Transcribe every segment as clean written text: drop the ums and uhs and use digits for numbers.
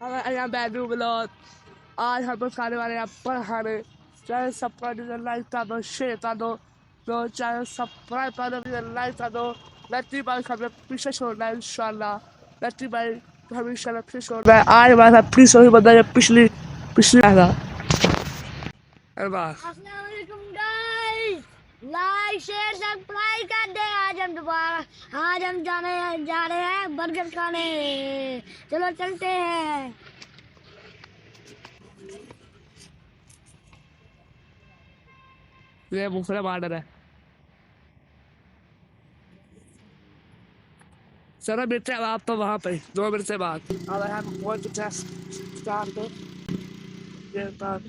I'm bad Blood. आज हम लोग खाने वाले हैं पराठे। चाहे सब्सक्राइब लाइक कर दो, शेयर कर दो। तो चाहे सब्सक्राइब कर दो, लाइक कर दो। लट्टी भाई हमें पीछे छोड़ना है इंशाल्लाह। लट्टी भाई हमें इंशाल्लाह पीछे छोड़ना है। आज हमारा पीछे ही बंदा है पिछली पिछली आएगा। अरे बस अस्सलाम वालेकुम गाइस, लाइक शेयर सब्सक्राइब कर दे। आज हम जा रहे हैं बर्गर खाने। चलो चलते हैं। ये मुफरा मार है। चलो मिलते हैं आप तो वहाँ पे 2 मिनट से बाद। अब हम going to test start it. ये बात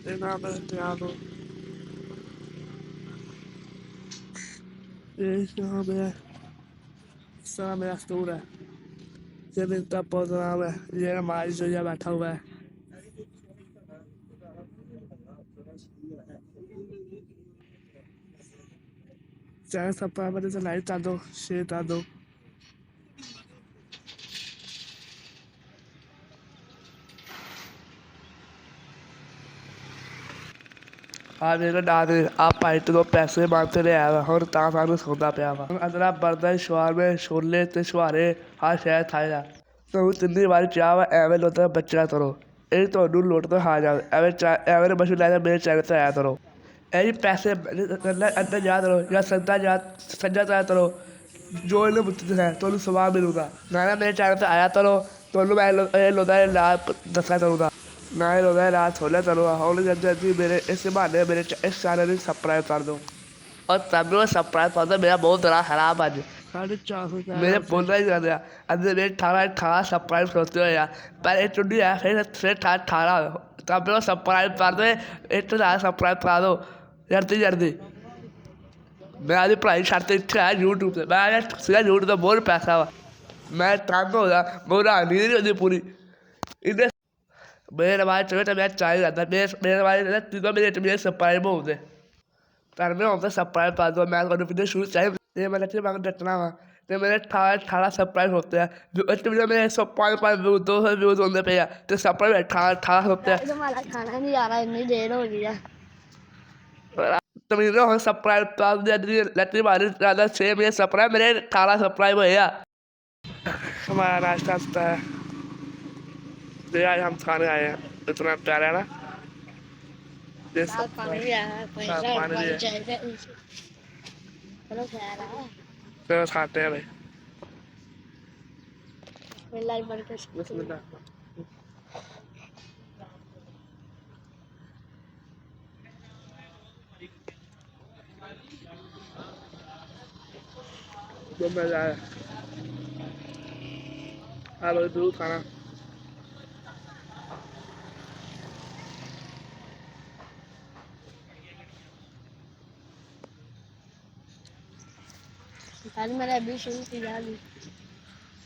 ये नाम है पियानो। ये नाम है सारा मेरा स्टूल है। ये मिलता बहुत नाम है। ये हमारी जो ये बैठा हुआ है। चैनल सब्सक्राइब करने से लाइक कर दो, शेयर कर दो। हाँ मेरे नानी आप पाई तो पैसे मांगते रहे आया और ਤਾਂ ਸਾਨੂੰ ਸੌਦਾ ਪਿਆ ਵਾ ਅਦਰਾ ਬਰਦਰ ਸ਼ਵਾਰਮੇ ਛੋਲੇ ਤੇ ਛੁਹਾਰੇ ਹਾਂ ਸ਼ਾਇਦ ਖਾਇਆ ਤੁਹਾਨੂੰ ਤਿੰਨੀ ਵਾਰੀ ਚਾਹ ਵਾ ਐਵੇਂ ਲੋਟਾ ਬੱਚਾ ਕਰੋ ਇਹ ਤੁਹਾਨੂੰ ਲੋਟ ਤੋਂ ਖਾ ਜਾਵੇ ਐਵੇਂ ਬਸ ਲੈ ਮੇਰੇ ਚੈਨਲ ਤੇ ਆਇਆ ਕਰੋ ਇਹ ਜੀ ਪੈਸੇ ਅੰਦਰ ਜਾ ਕਰੋ ਜਾਂ ਸੱਜਾ ਜਾ ਕਰੋ ਜੋ ਇਹਨੇ ਮੁੱਤ ਹੈ ਤੁਹਾਨੂੰ ਸਵਾਦ ਮਿਲੂਗਾ ਨਾ ਮੇਰੇ ਚੈਨਲ ਤੇ ਆਇਆ ਕਰੋ ਤੁਹਾਨੂੰ ਮੈਂ ਇਹ ਲੋਦਾ ਲਾ ਦੱਸਿਆ ਕਰੂੰਗਾ ना ही लोग रात होने चलो और जल्दी मेरे इस बहाने मेरे इस चैनल को सब्सक्राइब कर दो और तब भी सब्सक्राइब कर दो मेरा बहुत ज़्यादा खराब आज मेरे बोलना ही कर दिया अंदर मेरे 18 सब्सक्राइब करते हो यार पहले एक चुनी है फिर 18 तब भी सब्सक्राइब कर दो एक तो ज़्यादा सब्सक्राइब कर दो जल्दी मैं आज पढ़ाई छाते इतने आया यूट्यूब से मैं आया सीधा यूट्यूब से बहुत पैसा हुआ मैं तंग हो गया मेरा नींद नहीं होती पूरी इतने मेरे भाई चलो तो मैं चाय जाता मेरे भाई तीनों मेरे सब्सक्राइब होते पर मैं होता सब्सक्राइब कर दो मैं कौन वीडियो शुरू चाहिए ये मैंने अच्छी मांग डटना हुआ तो मेरे 18 सब्सक्राइब होते हैं जो इस वीडियो में 105 व्यू 200 व्यूज होने पे तो सब्सक्राइब 18 होते हैं हमारा खाना नहीं आ रहा, इतनी देर हो गई है। तो मेरे हो सब्सक्राइब कर दिया लट्टी मारी ज़्यादा 6 मेरे सब्सक्राइब मेरे 18 सब्सक्राइब हो गया हमारा नाश्ता आता है ये आज हम खाने आए हैं इतना प्यारा है ना ये दाल पानी भी आया है, पैसा पानी भी है चाहिए। चलो खैर है। चलो खाते हैं भाई मेरा ही बर्गर बिस्मिल्लाह जो मजा आया हेलो जरूर खाना आज मैंने अभी शुरू किया अभी।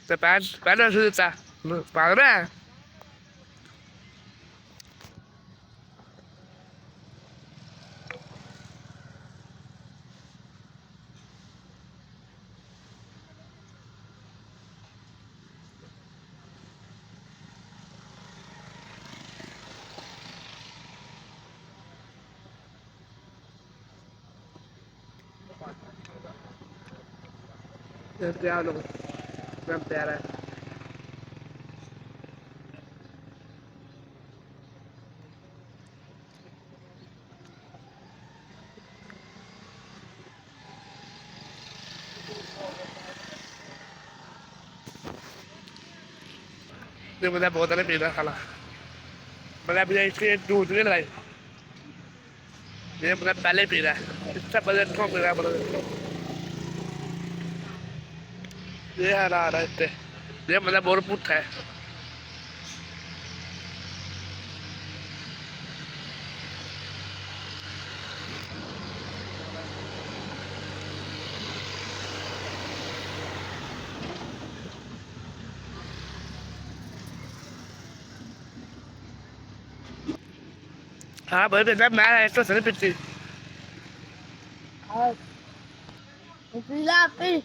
तो पहले शुरू था पागल है क्या लोग मैं प्यारा है ये मुझे बहुत नहीं पीना खाना मैंने अभी इसके दूध नहीं लाई ये मुझे पहले पी रहा है इससे पहले क्यों पी रहा है मुझे ये हरा रहा है इससे ये मुझे बहुत पुट है हाँ भाई बेटा मैं एक तो सही पीती और पीला फिर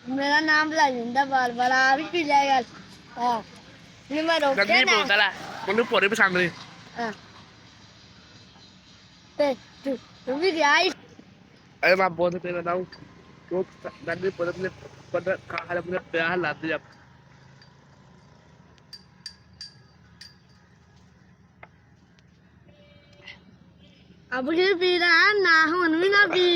मेरा नाम ला जिंदा बार बार आप ही पी जाएगा। nhưng mà đầu Đằng tiên đi bộ ta này là con nước bọt đi sang đi. đây đúng như vậy Em mà bọt thì là đâu? Tôi đằng đi bọt thì bọt khá là bọt bé là đi. अब ये P रहा है ना हम भी ना P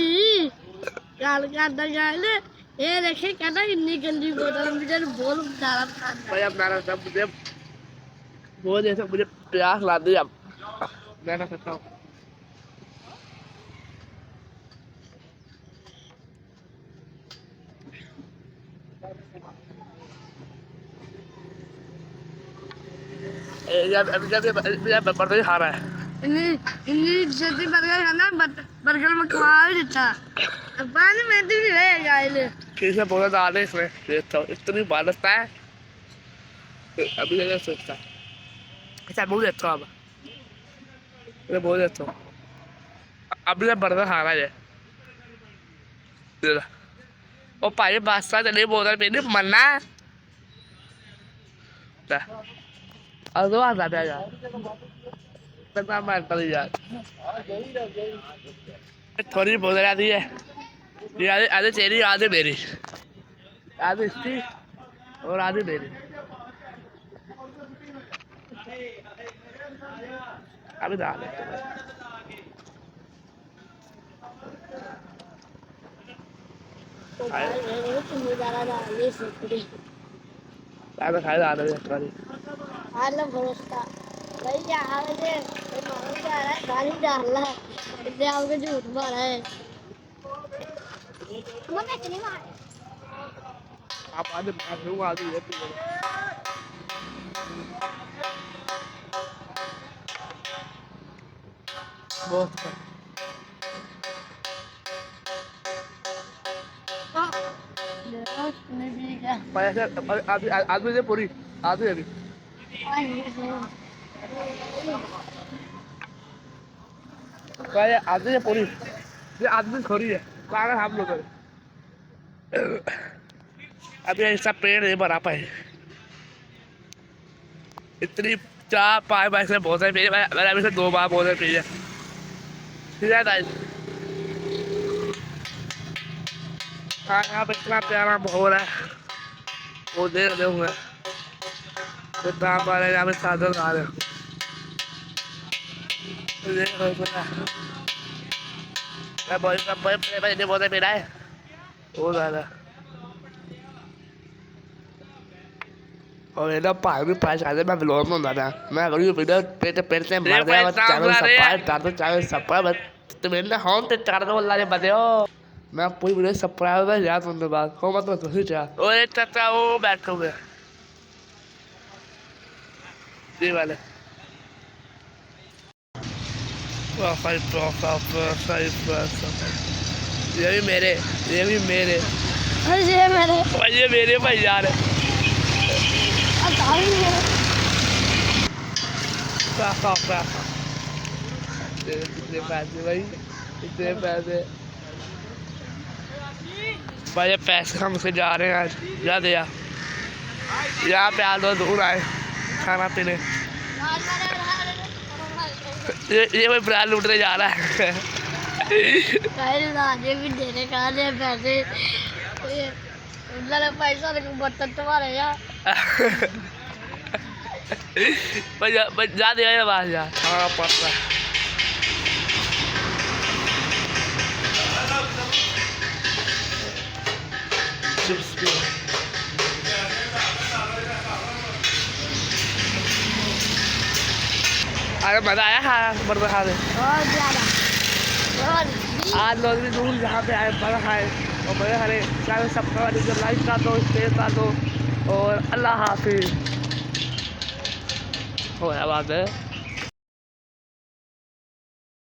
गाल काटता गाले ये देखे कहता इतनी गंदी बोतल मुझे बोल डाला भाई अब नारा सब मुझे वो जैसे मुझे प्यास ला दी अब मैं ना सकता हूँ जब बर्तन खा रहा है इन्हीं जल्दी बर्गर खाना बर्गर में खवा भी देता पानी में भी रहेगा ये कैसे बोला डाल दे इसमें देखता हूँ इतनी बालता है अभी जगह सोचता है अच्छा बोल देता हूँ अब मैं बोल देता हूँ अभी जब बर्तन खा रहा है वो भाई बादशाह चले बोतल पीनी मरना अब तो आता है यार कितना मारता है यार थोड़ी बोतल आती है ये आधे तेरी आधे मेरी आधे इसकी और आधे मेरी अभी डाल खाए डाल रही हाल भरोसा भाई क्या हाल है मालूम क्या है गाली डाल रहा है इससे आपको झूठ मारा है मैं नहीं मार आप आधे मार दूंगा आधे ये बहुत आदमी से पूरी आदमी अभी आदमी से पूरी ये आदमी थोड़ी है पागल हम लोग अभी ऐसा पेड़ नहीं बना पाए इतनी 4-5 बार से बहुत सारे मैंने अभी से 2 बार बहुत सारे पीछे ठीक है गाइस हाँ यहाँ पे इतना प्यारा माहौल है वो देख रहे होंगे कितना हमारे यहाँ पे साधन आ रहे बहुत पीना है वो ज़्यादा और एकदम पानी भी पास आते मैं ब्लॉग में होता मैं अगर ये वीडियो पेट से मार दिया बस चैनल सब्सक्राइब कर दो चैनल सब्सक्राइब तो मेरे होम पे कर दो अल्लाह ने बता हो मैं पूरी वीडियो सब्सक्राइब कर याद सुनने बाद हो मत तो ही जा ओए चाचा वो बैठो हुए ये वाले ये भी मेरे ये मेरे भाई यार इतने पैसे भाई इतने पैसे भाई पैसे हमसे जा रहे हैं आज जा दिया यहाँ पे आज दूर आए खाना पीने ये भाई ब्रांड लूटने जा रहा है भी देने का पैसे पैसा बर्तन तुम्हारे यार जा दिया बाहर जा हाँ पता अरे मजा आया खाना बर्गर खाने बहुत ज्यादा आज लोग भी दूर जहाँ पे आए बर्गर खाए और बर्गर खाने चैनल सब्सक्राइब लाइक कर दो शेयर कर दो और अल्लाह हाफिज हो बात है।